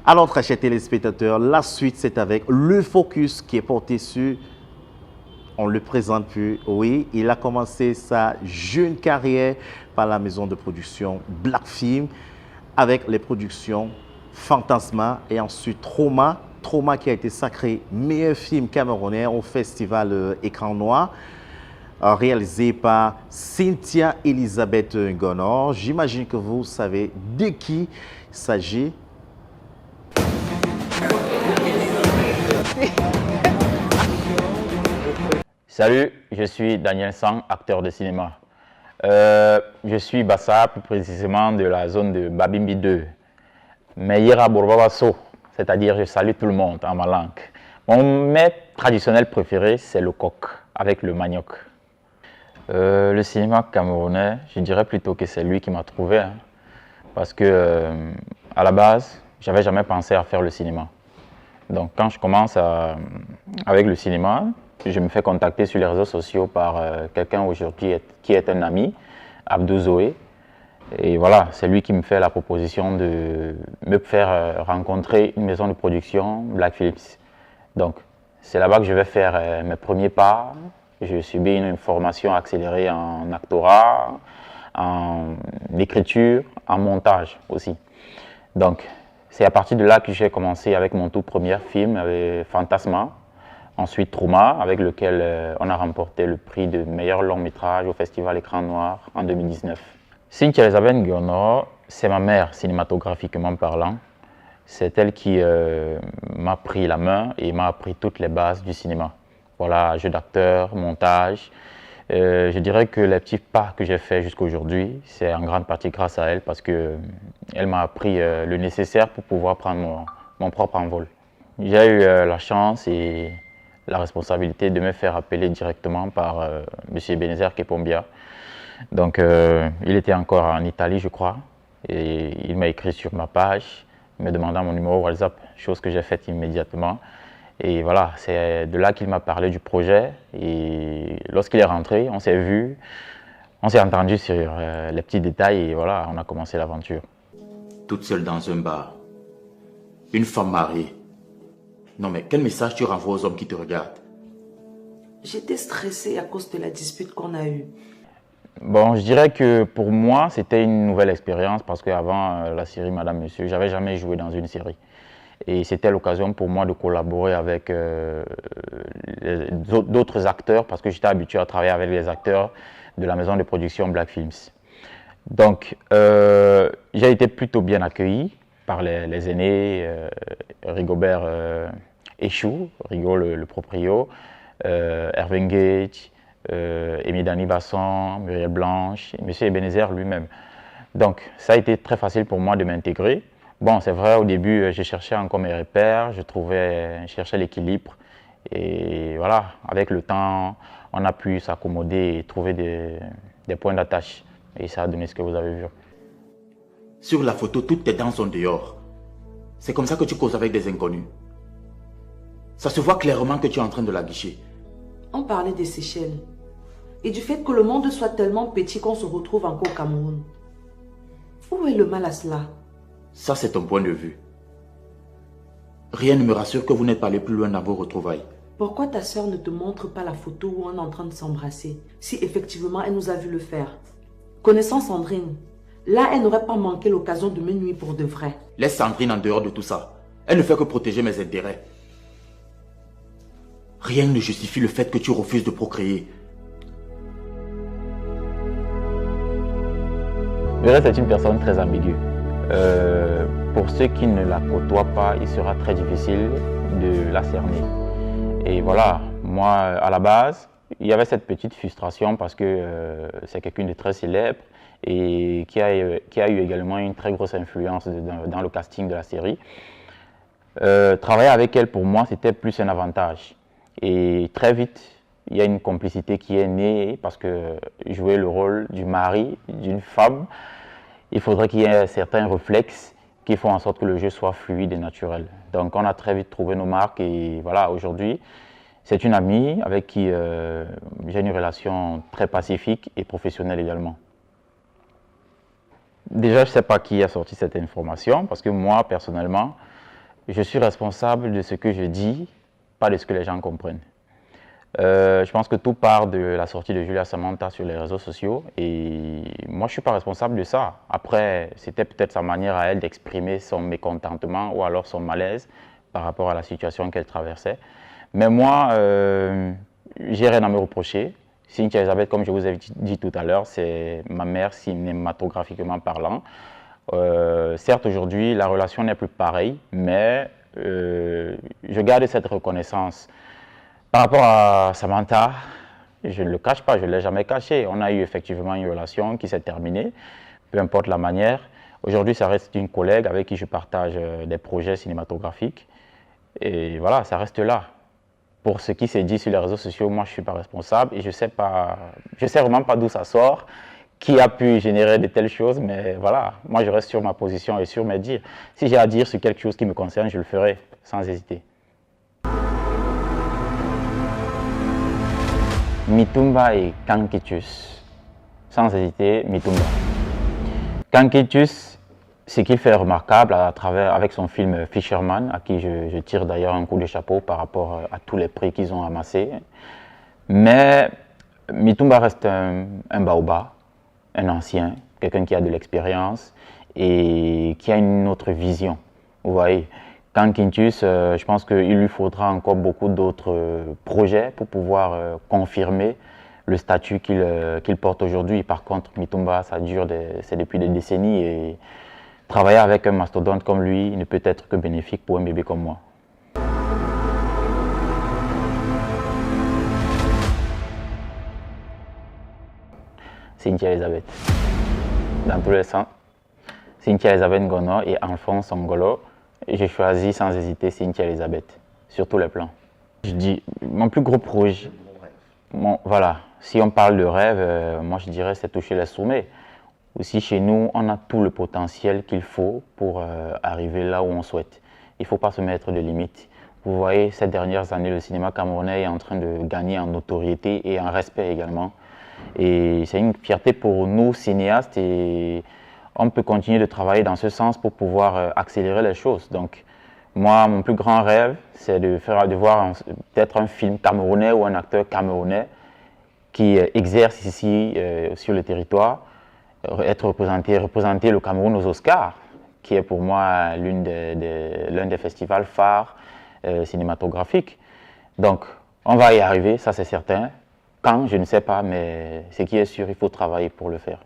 Alors, très chers téléspectateurs, la suite, c'est avec le focus qui est porté sur, on le présente plus, oui, il a commencé sa jeune carrière par la maison de production Black Film avec les productions Fantasma et ensuite Trauma. Trauma qui a été sacré meilleur film camerounais au festival Écran Noir, réalisé par Cynthia Elisabeth Ngonor. J'imagine que vous savez de qui il s'agit. Salut, je suis Daniel Sang, acteur de cinéma. Je suis Bassa, plus précisément de la zone de Babimbi 2. Meillera Bourbabasso, c'est-à-dire je salue tout le monde en ma langue. Mon mets traditionnel préféré, c'est le coq avec le manioc. Le cinéma camerounais, je dirais plutôt que c'est lui qui m'a trouvé. Parce que, à la base, j'avais jamais pensé à faire le cinéma. Donc quand je commence avec le cinéma, je me fais contacter sur les réseaux sociaux par quelqu'un aujourd'hui qui est un ami, Abdou Zoé. Et voilà, c'est lui qui me fait la proposition de me faire rencontrer une maison de production, Black Films. Donc c'est là-bas que je vais faire mes premiers pas. Je subis une formation accélérée en actorat, en écriture, en montage aussi. Donc c'est à partir de là que j'ai commencé avec mon tout premier film, Fantasma. Ensuite, Trauma, avec lequel on a remporté le prix de meilleur long métrage au Festival Écran Noir en 2019. Cynthia Elisabeth Ngonor, c'est ma mère cinématographiquement parlant. C'est elle qui m'a pris la main et m'a appris toutes les bases du cinéma. Voilà, jeu d'acteur, montage. Je dirais que les petits pas que j'ai faits jusqu'à aujourd'hui, c'est en grande partie grâce à elle parce qu'elle m'a appris le nécessaire pour pouvoir prendre mon propre envol. J'ai eu la chance et la responsabilité de me faire appeler directement par M. Ebenezer Kepombia. Donc, il était encore en Italie, je crois, et il m'a écrit sur ma page, me demandant mon numéro WhatsApp, chose que j'ai faite immédiatement. Et voilà, c'est de là qu'il m'a parlé du projet. Et lorsqu'il est rentré, on s'est vu, on s'est entendu sur les petits détails et voilà, on a commencé l'aventure. Toute seule dans un bar, une femme mariée. Non mais quel message tu renvoies aux hommes qui te regardent? J'étais stressée à cause de la dispute qu'on a eue. Bon, je dirais que pour moi, c'était une nouvelle expérience parce qu'avant la série Madame Monsieur, j'avais jamais joué dans une série. Et c'était l'occasion pour moi de collaborer avec d'autres acteurs parce que j'étais habitué à travailler avec les acteurs de la maison de production Black Films. Donc, j'ai été plutôt bien accueilli par les aînés, Rigobert Échou, Rigo le proprio, Erwin Gage, Émile Dani Basson, Muriel Blanche, et M. Ebenezer lui-même. Donc, ça a été très facile pour moi de m'intégrer. Bon, c'est vrai, au début, je cherchais encore mes repères, je cherchais l'équilibre. Et voilà, avec le temps, on a pu s'accommoder et trouver des points d'attache. Et ça a donné ce que vous avez vu. Sur la photo, toutes tes dents sont dehors. C'est comme ça que tu causes avec des inconnus. Ça se voit clairement que tu es en train de la guicher. On parlait des Seychelles et du fait que le monde soit tellement petit qu'on se retrouve encore au Cameroun. Où est le mal à cela? Ça, c'est ton point de vue. Rien ne me rassure que vous n'êtes pas allé plus loin dans vos retrouvailles. Pourquoi ta soeur ne te montre pas la photo où on est en train de s'embrasser, si effectivement elle nous a vu le faire? Connaissant Sandrine, là elle n'aurait pas manqué l'occasion de me nuire pour de vrai. Laisse Sandrine en dehors de tout ça. Elle ne fait que protéger mes intérêts. Rien ne justifie le fait que tu refuses de procréer. Vera, c'est une personne très ambiguë. Pour ceux qui ne la côtoient pas, il sera très difficile de la cerner. Et voilà, moi, à la base, il y avait cette petite frustration parce que c'est quelqu'un de très célèbre et qui a eu également une très grosse influence dans le casting de la série. Travailler avec elle, pour moi, c'était plus un avantage. Et très vite, il y a une complicité qui est née parce que jouer le rôle du mari d'une femme, il faudrait qu'il y ait certains réflexes qui font en sorte que le jeu soit fluide et naturel. Donc on a très vite trouvé nos marques et voilà, aujourd'hui, c'est une amie avec qui j'ai une relation très pacifique et professionnelle également. Déjà, je ne sais pas qui a sorti cette information parce que moi, personnellement, je suis responsable de ce que je dis, pas de ce que les gens comprennent. Je pense que tout part de la sortie de Julia Samantha sur les réseaux sociaux et moi je ne suis pas responsable de ça. Après, c'était peut-être sa manière à elle d'exprimer son mécontentement ou alors son malaise par rapport à la situation qu'elle traversait. Mais moi, j'ai rien à me reprocher. Cynthia Elisabeth, comme je vous ai dit tout à l'heure, c'est ma mère cinématographiquement parlant. Certes, aujourd'hui, la relation n'est plus pareille, mais je garde cette reconnaissance. Par rapport à Samantha, je ne le cache pas, je ne l'ai jamais caché. On a eu effectivement une relation qui s'est terminée, peu importe la manière. Aujourd'hui, ça reste une collègue avec qui je partage des projets cinématographiques. Et voilà, ça reste là. Pour ce qui s'est dit sur les réseaux sociaux, moi je ne suis pas responsable et je sais vraiment pas d'où ça sort, qui a pu générer de telles choses, mais voilà, moi je reste sur ma position et sur mes dires. Si j'ai à dire sur quelque chose qui me concerne, je le ferai sans hésiter. Mitumba et Kankitus. Sans hésiter, Mitumba. Kankitus, ce qu'il fait remarquable avec son film Fisherman, à qui je tire d'ailleurs un coup de chapeau par rapport à tous les prix qu'ils ont amassés. Mais Mitumba reste un baobab, un ancien, quelqu'un qui a de l'expérience et qui a une autre vision. Vous voyez, Kankitus, je pense qu'il lui faudra encore beaucoup d'autres projets pour pouvoir confirmer le statut qu'il porte aujourd'hui. Par contre, Mitumba, c'est depuis des décennies et travailler avec un mastodonte comme lui ne peut être que bénéfique pour un bébé comme moi. Cynthia Elisabeth. Dans tous les sens, Cynthia Elisabeth Ngono et Alphonse Ngolo, j'ai choisi sans hésiter Cynthia Elisabeth, sur tous les plans. Je dis, mon plus gros projet, voilà, si on parle de rêve, moi je dirais c'est toucher les sommets. Aussi chez nous, on a tout le potentiel qu'il faut pour arriver là où on souhaite. Il ne faut pas se mettre de limites. Vous voyez, ces dernières années, le cinéma camerounais est en train de gagner en notoriété et en respect également. Et c'est une fierté pour nous, cinéastes, et on peut continuer de travailler dans ce sens pour pouvoir accélérer les choses. Donc, moi, mon plus grand rêve, c'est de voir peut-être un film camerounais ou un acteur camerounais qui exerce ici sur le territoire, représenter le Cameroun aux Oscars, qui est pour moi l'un des festivals phares cinématographiques. Donc, on va y arriver, ça c'est certain. Quand, je ne sais pas, mais ce qui est sûr, il faut travailler pour le faire.